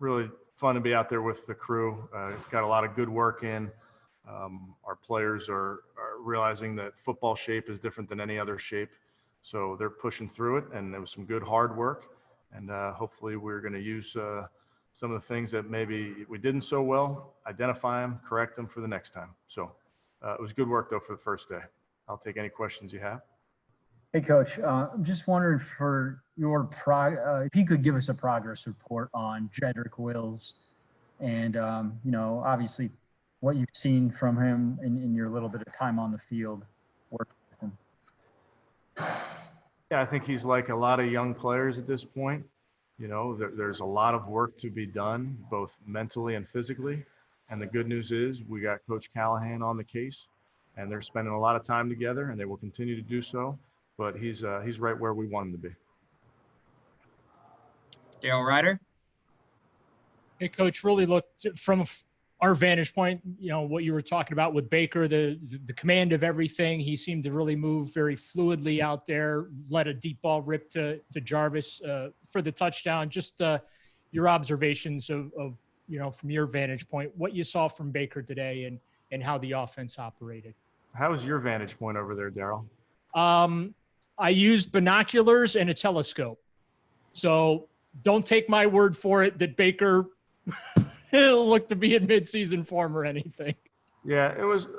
really fun to be out there with the crew. Got a lot of good work in. Our players are realizing that football shape is different than any other shape. So they're pushing through it, and there was some good hard work. And hopefully we're going to use some of the things that maybe we didn't so well, identify them, correct them for the next time. So it was good work, though, for the first day. I'll take any questions you have. Hey, Coach, I'm just wondering for your if you could give us a progress report on Jedrick Wills and, obviously what you've seen from him in your little bit of time on the field working with him. Yeah, I think he's like a lot of young players at this point. There's a lot of work to be done, both mentally and physically. And the good news is we got Coach Callahan on the case, and they're spending a lot of time together, and they will continue to do so. But he's right where we want him to be. Daryl Ryder. Hey, Coach, really looked from our vantage point, what you were talking about with Baker, the command of everything. He seemed to really move very fluidly out there, let a deep ball rip to Jarvis for the touchdown. Just your observations of from your vantage point, what you saw from Baker today and how the offense operated. How was your vantage point over there, Daryl? I used binoculars and a telescope. So don't take my word for it that Baker looked to be in midseason form or anything. Yeah, it was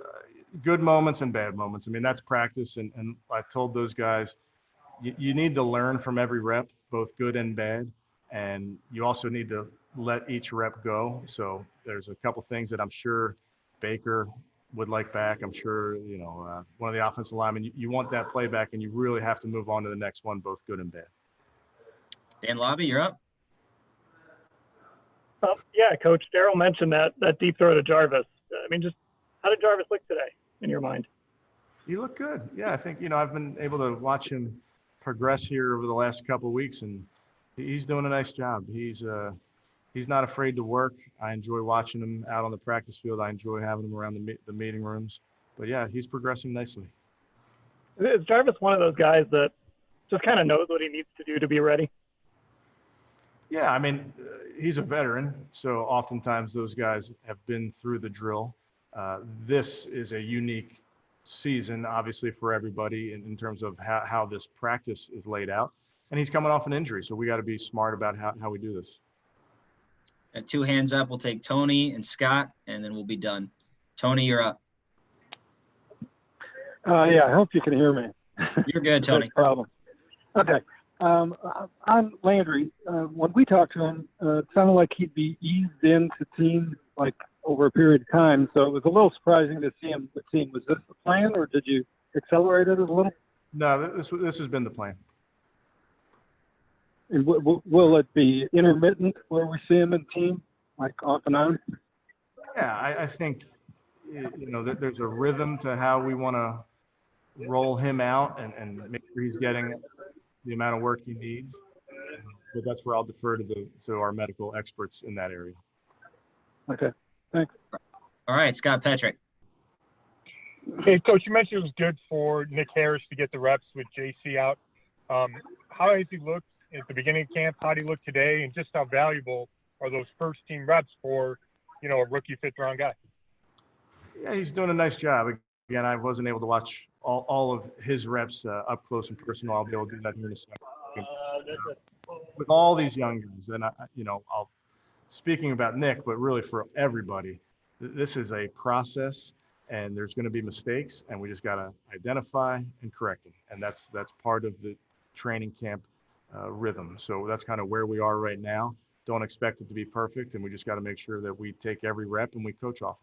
good moments and bad moments. I mean, that's practice. And I told those guys, you need to learn from every rep, both good and bad. And you also need to let each rep go. So there's a couple things that I'm sure Baker would like back. I'm sure, one of the offensive linemen, you want that play back, and you really have to move on to the next one, both good and bad. Dan Lobby, you're up. Yeah, Coach, Daryl mentioned that deep throw to Jarvis. I mean, just how did Jarvis look today in your mind? He looked good. Yeah, I think, I've been able to watch him progress here over the last couple of weeks, and he's doing a nice job. He's not afraid to work. I enjoy watching him out on the practice field. I enjoy having him around the meeting rooms. But, yeah, he's progressing nicely. Is Jarvis one of those guys that just kind of knows what he needs to do to be ready? Yeah, I mean, he's a veteran, so oftentimes those guys have been through the drill. This is a unique season, obviously, for everybody in terms of how this practice is laid out. And he's coming off an injury, so we got to be smart about how we do this. At 2 hands up, we'll take Tony and Scott, and then we'll be done. Tony, you're up. Yeah, I hope you can hear me. You're good, Tony. No problem. Okay. On Landry, when we talked to him, it sounded like he'd be eased into team like over a period of time. So it was a little surprising to see him with team. Was this the plan, or did you accelerate it a little? No, this has been the plan. And will it be intermittent where we see him in team, like off and on? Yeah, I think, there's a rhythm to how we want to roll him out and make sure he's getting the amount of work he needs. But that's where I'll defer to our medical experts in that area. Okay, thanks. All right, Scott Petrick. Hey, Coach, you mentioned it was good for Nick Harris to get the reps with JC out. How has he looked at the beginning of camp? How did he look today? And just how valuable are those first-team reps for, a rookie fifth-round guy? Yeah, he's doing a nice job. Again, I wasn't able to watch all of his reps up close and personal. I'll be able to do that here in a second. With all these young guys, and I'll speaking about Nick, but really for everybody, this is a process, and there's going to be mistakes, and we just got to identify and correct them, and that's part of the training camp rhythm. So that's kind of where we are right now. Don't expect it to be perfect, and we just got to make sure that we take every rep and we coach off.